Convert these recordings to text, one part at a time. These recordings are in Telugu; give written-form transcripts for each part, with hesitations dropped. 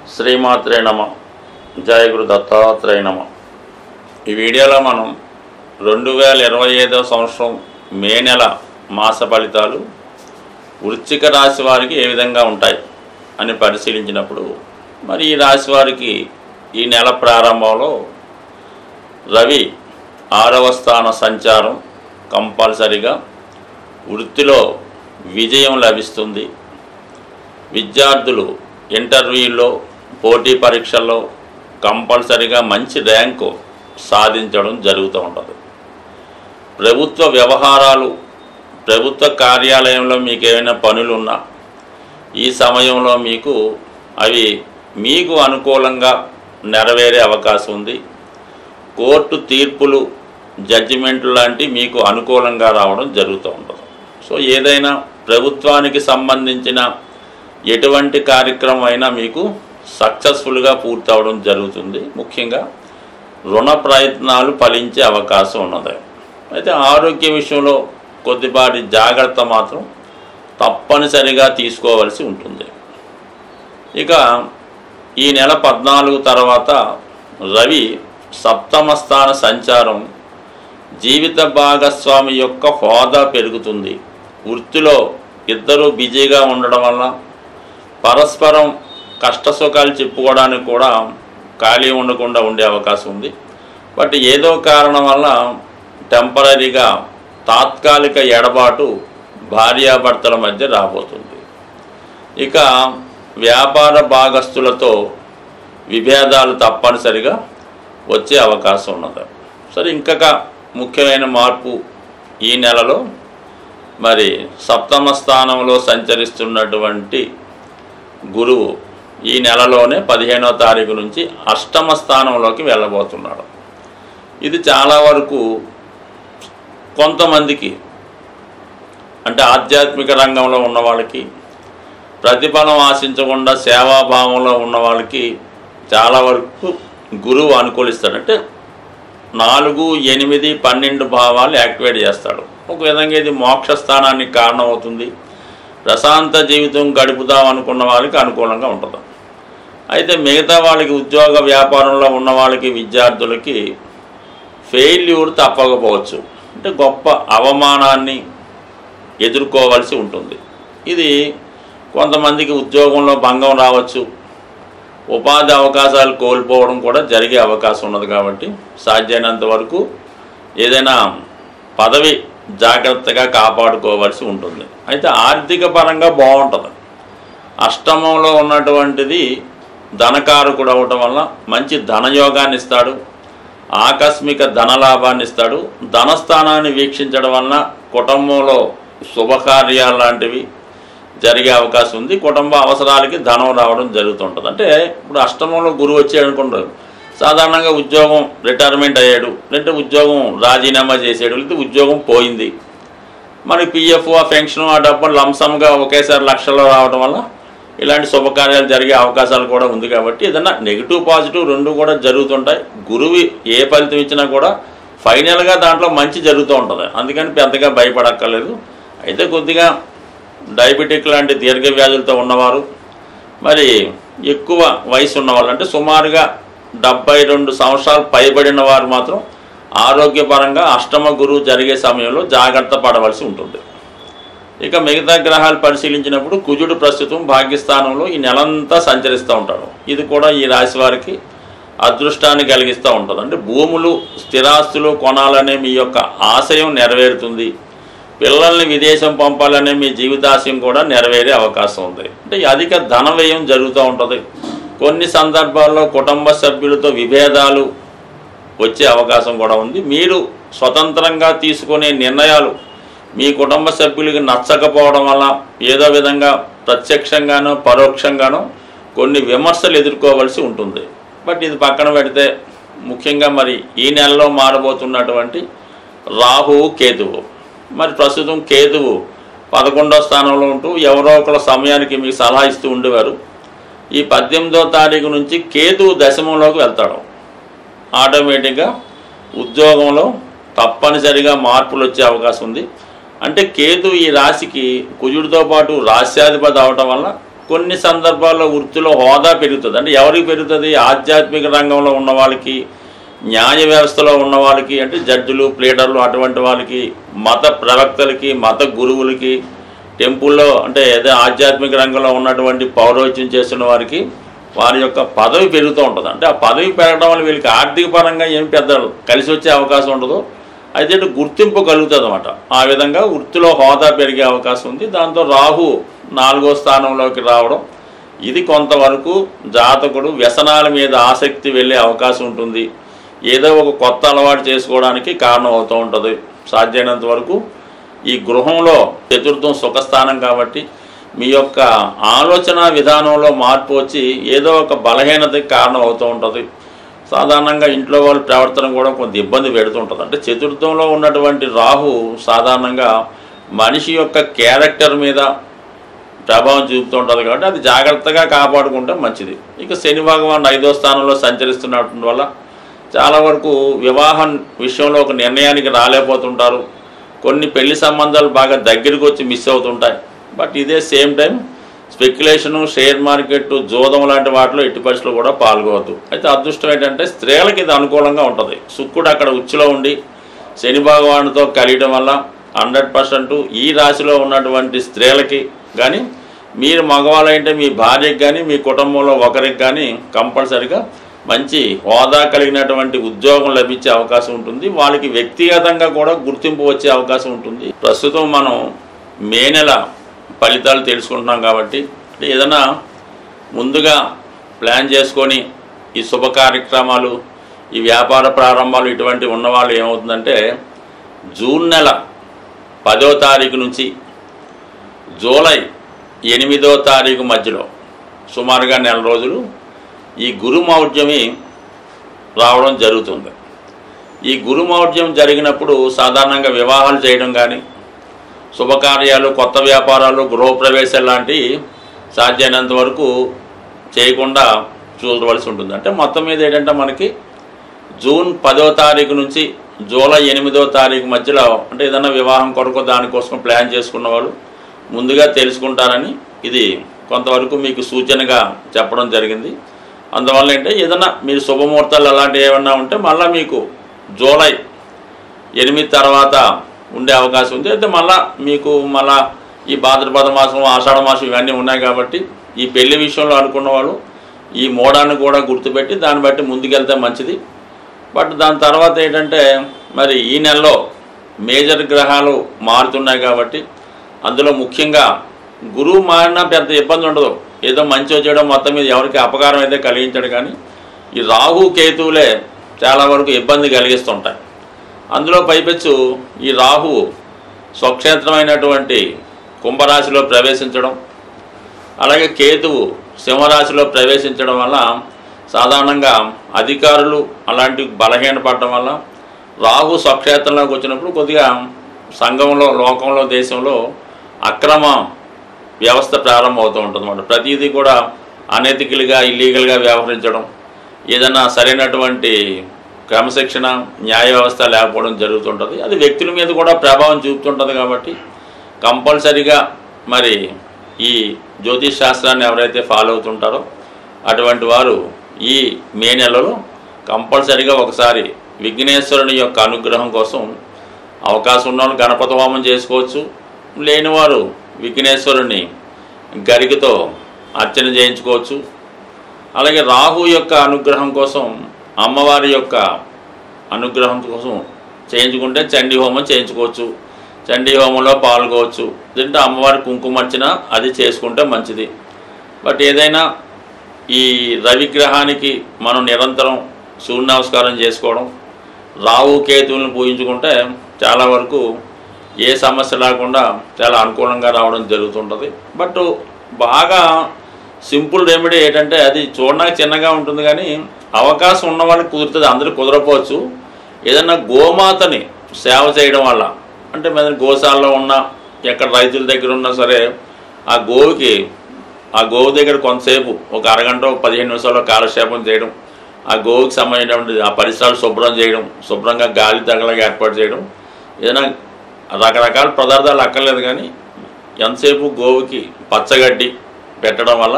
శ్రీమాత్రే నమ. జయ గురు దత్తాత్రేయ నమ. ఈ వీడియోలో మనం 2025వ సంవత్సరం మే నెల మాస ఫలితాలు వృశ్చిక రాశి వారికి ఏ విధంగా ఉంటాయి అని పరిశీలించినప్పుడు, మరి ఈ రాశి వారికి ఈ నెల ప్రారంభంలో రవి 6వ స్థాన సంచారం కంపల్సరిగా వృత్తిలో విజయం లభిస్తుంది. విద్యార్థులు ఇంటర్వ్యూల్లో పోటీ పరీక్షల్లో కంపల్సరిగా మంచి ర్యాంకు సాధించడం జరుగుతూ ఉంటుంది. ప్రభుత్వ వ్యవహారాలు, ప్రభుత్వ కార్యాలయంలో మీకు ఏమైనా పనులున్నా ఈ సమయంలో అవి మీకు అనుకూలంగా నెరవేరే అవకాశం ఉంది. కోర్టు తీర్పులు, జడ్జిమెంట్లు లాంటి మీకు అనుకూలంగా రావడం జరుగుతూ ఉంటుంది. సో ఏదైనా ప్రభుత్వానికి సంబంధించిన ఎటువంటి కార్యక్రమం అయినా మీకు సక్సెస్ఫుల్గా పూర్తి అవడం జరుగుతుంది. ముఖ్యంగా రుణ ప్రయత్నాలు ఫలించే అవకాశం ఉన్నది. అయితే ఆరోగ్య విషయంలో కొద్దిపాటి జాగ్రత్త మాత్రం తప్పనిసరిగా తీసుకోవలసి ఉంటుంది. ఇక ఈ నెల 14 తర్వాత రవి 7వ స్థాన సంచారం జీవిత భాగస్వామి యొక్క హోదా పెరుగుతుంది. వృత్తిలో ఇద్దరూ బిజీగా ఉండడం వల్ల పరస్పరం కష్టసుఖాలు చెప్పుకోవడానికి కూడా ఖాళీ ఉండకుండా ఉండే అవకాశం ఉంది. బట్ ఏదో కారణం వల్ల టెంపరీగా తాత్కాలిక ఎడబాటు భార్యాభర్తల మధ్య రాబోతుంది. ఇక వ్యాపార భాగస్తులతో విభేదాలు తప్పనిసరిగా వచ్చే అవకాశం ఉన్నది. సరే, ఇంకొక ముఖ్యమైన మార్పు ఈ నెలలో మరి 7వ స్థానంలో సంచరిస్తున్నటువంటి గురువు ఈ నెలలోనే 15వ తారీఖు నుంచి 8వ స్థానంలోకి వెళ్ళబోతున్నాడు. ఇది చాలా వరకు కొంతమందికి, అంటే ఆధ్యాత్మిక రంగంలో ఉన్న వాళ్ళకి, ప్రతిఫలం ఆశించకుండా సేవాభావంలో ఉన్న వాళ్ళకి చాలా వరకు గురువు అనుకూలిస్తాడు. అంటే 4, 8, 12 భావాలు యాక్టివేట్ చేస్తాడు. ఒక విధంగా ఇది మోక్ష స్థానానికి కారణమవుతుంది. ప్రశాంత జీవితం గడుపుదాం అనుకున్న వాళ్ళకి అనుకూలంగా ఉంటుంది. అయితే మిగతా వాళ్ళకి, ఉద్యోగ వ్యాపారంలో ఉన్న వాళ్ళకి, విద్యార్థులకి ఫెయిల్యూర్ తప్పకపోవచ్చు. అంటే గొప్ప అవమానాన్ని ఎదుర్కోవాల్సి ఉంటుంది. ఇది కొంతమందికి ఉద్యోగంలో భంగం రావచ్చు, ఉపాధి అవకాశాలు కోల్పోవడం కూడా జరిగే అవకాశం ఉన్నది. కాబట్టి సాధ్యమైనంత వరకు ఏదైనా పదవి జాగ్రత్తగా కాపాడుకోవాల్సి ఉంటుంది. అయితే ఆర్థిక పరంగా బాగుంటుంది. 8వ ఉన్నటువంటిది ధనకారకుడు అవటం వల్ల మంచి ధనయోగాన్ని ఇస్తాడు, ఆకస్మిక ధనలాభాన్ని ఇస్తాడు. ధనస్థానాన్ని వీక్షించడం వలన కుటుంబంలో శుభకార్యాలు లాంటివి జరిగే అవకాశం ఉంది. కుటుంబ అవసరాలకి ధనం రావడం జరుగుతుంటుంది. అంటే ఇప్పుడు 8వ గురువు వచ్చాడు అనుకుంటారు, సాధారణంగా ఉద్యోగం రిటైర్మెంట్ అయ్యాడు, లేదంటే ఉద్యోగం రాజీనామా చేసాడు, లేకపోతే ఉద్యోగం పోయింది, మనకి పిఎఫ్, ఆ పెన్షన్, ఆ డబ్బులు లంసంగా ఒకేసారి లక్షల్లో రావడం వల్ల ఇలాంటి శుభకార్యాలు జరిగే అవకాశాలు కూడా ఉంది. కాబట్టి ఏదన్నా నెగిటివ్ పాజిటివ్ రెండు కూడా జరుగుతుంటాయి. గురువు ఏ ఫలితం ఇచ్చినా కూడా ఫైనల్గా దాంట్లో మంచి జరుగుతూ ఉంటుంది. అందుకని పెద్దగా భయపడక్కర్లేదు. అయితే కొద్దిగా డయాబెటిక్ లాంటి దీర్ఘ వ్యాధులతో ఉన్నవారు, మరి ఎక్కువ వయసు ఉన్నవాళ్ళు, అంటే సుమారుగా 72 సంవత్సరాలు పైబడిన వారు మాత్రం ఆరోగ్యపరంగా 8వ గురువు జరిగే సమయంలో జాగ్రత్త పడవలసి ఉంటుంది. ఇక మిగతా గ్రహాలు పరిశీలించినప్పుడు కుజుడు ప్రస్తుతం భాగ్యస్థానంలో ఈ నెలంతా సంచరిస్తూ ఉంటాడు. ఇది కూడా ఈ రాశి వారికి అదృష్టాన్ని కలిగిస్తూ ఉంటుంది. అంటే భూములు, స్థిరాస్తులు కొనాలనే మీ యొక్క ఆశయం నెరవేరుతుంది. పిల్లల్ని విదేశం పంపాలనే మీ జీవితాశయం కూడా నెరవేరే అవకాశం ఉంది. అంటే అధిక ధన వ్యయం జరుగుతూ ఉంటుంది. కొన్ని సందర్భాల్లో కుటుంబ సభ్యులతో విభేదాలు వచ్చే అవకాశం కూడా ఉంది. మీరు స్వతంత్రంగా తీసుకునే నిర్ణయాలు మీ కుటుంబ సభ్యులకి నచ్చకపోవడం వల్ల ఏదో విధంగా ప్రత్యక్షంగానో పరోక్షంగానో కొన్ని విమర్శలు ఎదుర్కోవాల్సి ఉంటుంది. బట్ ఇది పక్కన పెడితే ముఖ్యంగా మరి ఈ నెలలో మారబోతున్నటువంటి రాహువు, కేతువు, మరి ప్రస్తుతం కేతువు 11వ స్థానంలో ఉంటూ ఎవరో ఒకళ్ళ సమయానికి మీకు సలహా ఇస్తూ ఉండేవారు. ఈ 18వ తారీఖు నుంచి కేతువు దశమంలోకి వెళ్తాడు. ఆటోమేటిక్గా ఉద్యోగంలో తప్పనిసరిగా మార్పులు వచ్చే అవకాశం ఉంది. అంటే కేతు ఈ రాశికి కుజుడితో పాటు రాశ్యాధిపతి అవటం వల్ల కొన్ని సందర్భాల్లో వృత్తిలో హోదా పెరుగుతుంది. అంటే ఎవరికి పెరుగుతుంది? ఆధ్యాత్మిక రంగంలో ఉన్న వాళ్ళకి, న్యాయ వ్యవస్థలో ఉన్న వాళ్ళకి, అంటే జడ్జిలు, ప్లేడర్లు అటువంటి వాళ్ళకి, మత ప్రవక్తలకి, మత గురువులకి, టెంపుల్లో అంటే ఏదో ఆధ్యాత్మిక రంగంలో ఉన్నటువంటి పౌరోహిత్యం చేస్తున్న వారికి వారి యొక్క పదవి పెరుగుతూ ఉంటుంది. అంటే ఆ పదవి పెరగడం వల్ల వీళ్ళకి ఆర్థిక పరంగా ఏం పెద్ద కలిసి వచ్చే అవకాశం ఉండదు, అయితే గుర్తింపు కలుగుతుంది అన్నమాట. ఆ విధంగా వృత్తిలో హోదా పెరిగే అవకాశం ఉంది. దాంతో రాహు 4వ స్థానంలోకి రావడం, ఇది కొంతవరకు జాతకుడు వ్యసనాల మీద ఆసక్తి వెళ్ళే అవకాశం ఉంటుంది. ఏదో ఒక కొత్త అలవాటు చేసుకోవడానికి కారణం అవుతూ ఉంటుంది. సాధ్యమైనంత వరకు ఈ గృహంలో చతుర్థం సుఖస్థానం కాబట్టి మీ యొక్క ఆలోచన విధానంలో మార్పు వచ్చి ఏదో ఒక బలహీనతకి కారణం అవుతూ ఉంటుంది. సాధారణంగా ఇంట్లో వాళ్ళ ప్రవర్తన కూడా కొంత ఇబ్బంది పెడుతుంటుంది. అంటే చతుర్థంలో ఉన్నటువంటి రాహు సాధారణంగా మనిషి యొక్క క్యారెక్టర్ మీద ప్రభావం చూపుతూ ఉంటుంది కాబట్టి అది జాగ్రత్తగా కాపాడుకుంటే మంచిది. ఇక శని భగవాన్ 5వ స్థానంలో సంచరిస్తున్నటువంటి వల్ల చాలా వరకు వివాహం విషయంలో ఒక నిర్ణయానికి రాలేకపోతుంటారు. కొన్ని పెళ్లి సంబంధాలు బాగా దగ్గరికి వచ్చి మిస్ అవుతుంటాయి. బట్ ఇదే same time speculation, share market, జోదం లాంటి వాటిలో ఎట్టి పరిస్థితుల్లో కూడా పాల్గొవద్దు. అయితే అదృష్టం ఏంటంటే స్త్రీలకు ఇది అనుకూలంగా ఉంటుంది. శుక్రుడు అక్కడ ఉచ్చులో ఉండి శని భగవానుడితో కలియడం వల్ల 100% ఈ రాశిలో ఉన్నటువంటి స్త్రీలకి కానీ, మీరు మగవాళ్ళంటే మీ భార్యకి కానీ, మీ కుటుంబంలో ఒకరికి కానీ కంపల్సరిగా మంచి హోదా కలిగినటువంటి ఉద్యోగం లభించే అవకాశం ఉంటుంది. వాళ్ళకి వ్యక్తిగతంగా కూడా గుర్తింపు వచ్చే అవకాశం ఉంటుంది. ప్రస్తుతం మనం మే నెల ఫలితాలు తెలుసుకుంటున్నాం కాబట్టి ఏదైనా ముందుగా ప్లాన్ చేసుకొని ఈ శుభ కార్యక్రమాలు, ఈ వ్యాపార ప్రారంభాలు ఇటువంటివి ఉన్నవాళ్ళు ఏమవుతుందంటే జూన్ నెల 10వ తారీఖు నుంచి జూలై 8వ తారీఖు మధ్యలో సుమారుగా నెల రోజులు ఈ గురుమౌఢ్యమి రావడం జరుగుతుంది. ఈ గురుమౌఢ్యం జరిగినప్పుడు సాధారణంగా వివాహాలు చేయడం కానీ, శుభకార్యాలు, కొత్త వ్యాపారాలు, గృహప్రవేశాలు లాంటివి సాధ్యమైనంత వరకు చేయకుండా చూడవలసి ఉంటుంది. అంటే మొత్తం మీద ఏంటంటే మనకి జూన్ 10వ తారీఖు నుంచి జూలై 8వ తారీఖు మధ్యలో అంటే ఏదైనా వివాహం కొరకు దానికోసం ప్లాన్ చేసుకున్న వాళ్ళు ముందుగా తెలుసుకుంటారని ఇది కొంతవరకు మీకు సూచనగా చెప్పడం జరిగింది. అందువల్ల ఏంటంటే ఏదైనా మీరు శుభముహూర్తాలు అలాంటివి ఏమన్నా ఉంటే మళ్ళీ మీకు జూలై 8 తర్వాత ఉండే అవకాశం ఉంది. అయితే మళ్ళీ ఈ భాద్రపద మాసం, ఆషాఢ మాసం ఇవన్నీ ఉన్నాయి కాబట్టి ఈ పెళ్లి విషయంలో అనుకున్న వాళ్ళు ఈ మోడాన్ని కూడా గుర్తుపెట్టి దాన్ని బట్టి ముందుకెళ్తే మంచిది. బట్ దాని తర్వాత ఏంటంటే మరి ఈ నెలలో మేజర్ గ్రహాలు మారుతున్నాయి కాబట్టి అందులో ముఖ్యంగా గురువు మారినా పెద్ద ఇబ్బంది ఉండదు. ఏదో మంచి చేయడం మొత్తం మీద ఎవరికి అపకారం అయితే కలిగించడు, కానీ ఈ రాహు కేతువులే చాలా వరకు ఇబ్బంది కలిగిస్తుంటాయి. అందులో పైపెచ్చు ఈ రాహు స్వక్షేత్రమైనటువంటి కుంభరాశిలో ప్రవేశించడం, అలాగే కేతువు సింహరాశిలో ప్రవేశించడం వల్ల సాధారణంగా అధికారులు అలాంటి బలహీనపడడం వల్ల రాహు స్వక్షేత్రంలోకి వచ్చినప్పుడు కొద్దిగా సంఘంలో, లోకంలో, దేశంలో అక్రమ వ్యవస్థ ప్రారంభమవుతూ ఉంటుంది అన్నమాట. ప్రతిదీ కూడా అనెతికల్గా, ఇల్లీగల్గా వ్యవహరించడం, ఏదైనా సరైనటువంటి క్రమశిక్షణ, న్యాయ వ్యవస్థ లేకపోవడం జరుగుతుంటుంది. అది వ్యక్తుల మీద కూడా ప్రభావం చూపుతుంటుంది. కాబట్టి కంపల్సరిగా మరి ఈ జ్యోతిష్ శాస్త్రాన్ని ఎవరైతే ఫాలో అవుతుంటారో అటువంటి వారు ఈ మే నెలలో కంపల్సరిగా ఒకసారి విఘ్నేశ్వరుని యొక్క అనుగ్రహం కోసం అవకాశం ఉన్నవాళ్ళు గణపతి హోమం చేసుకోవచ్చు. లేనివారు విఘ్నేశ్వరుని గరికతో అర్చన చేయించుకోవచ్చు. అలాగే రాహు యొక్క అనుగ్రహం కోసం, అమ్మవారి యొక్క అనుగ్రహం కోసం చేయించుకుంటే చండీ హోమం చేయించుకోవచ్చు. చండీ హోమంలో పాల్గొవచ్చు. దీంట్లో అమ్మవారి కుంకుమర్చన అది చేసుకుంటే మంచిది. బట్ ఏదైనా ఈ రవిగ్రహానికి మనం నిరంతరం సూర్య నమస్కారం చేసుకోవడం, రాహు కేతువులను పూజించుకుంటే చాలా వరకు ఏ సమస్య లేకుండా చాలా అనుకూలంగా రావడం జరుగుతుంటుంది. బట్ బాగా సింపుల్ రెమెడీ ఏంటంటే అది చూడడానికి చిన్నగా ఉంటుంది, కానీ అవకాశం ఉన్న వాళ్ళకి కుదురుతుంది, అందరూ కుదరపోవచ్చు. ఏదన్నా గోమాతని సేవ చేయడం వల్ల, అంటే మన గోశాలలో ఉన్న, ఎక్కడ రైతుల దగ్గర ఉన్నా సరే ఆ గోవు దగ్గర కొంతసేపు ఒక అరగంట, 15 నిమిషాల్లో కాలక్షేపం చేయడం, ఆ గోవుకి సంబంధించినటువంటి ఆ పరిసరాలు శుభ్రం చేయడం, శుభ్రంగా గాలి తగలగా ఏర్పాటు చేయడం, ఏదైనా రకరకాల పదార్థాలు అక్కర్లేదు, కానీ ఎంతసేపు గోవుకి పచ్చగడ్డి, పెట్టడం వల్ల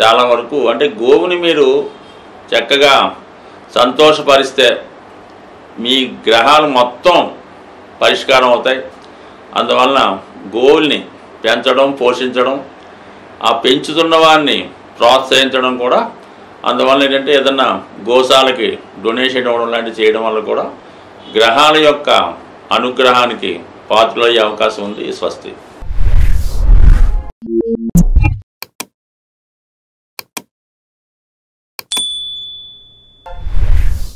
చాలా వరకు అంటే గోవుని మీరు చక్కగా సంతోషపరిస్తే మీ గ్రహాలు మొత్తం పరిష్కారం అవుతాయి. అందువలన గోవుల్ని పెంచడం, పోషించడం, ఆ పెంచుతున్న వారిని ప్రోత్సహించడం కూడా, అందువల్ల ఏంటంటే ఏదన్నా గోశాలకి డొనేషన్ ఇవ్వడం లాంటివి చేయడం వల్ల కూడా గ్రహాల యొక్క అనుగ్రహానికి పాత్రలయ్యే అవకాశం ఉంది. స్వస్తి.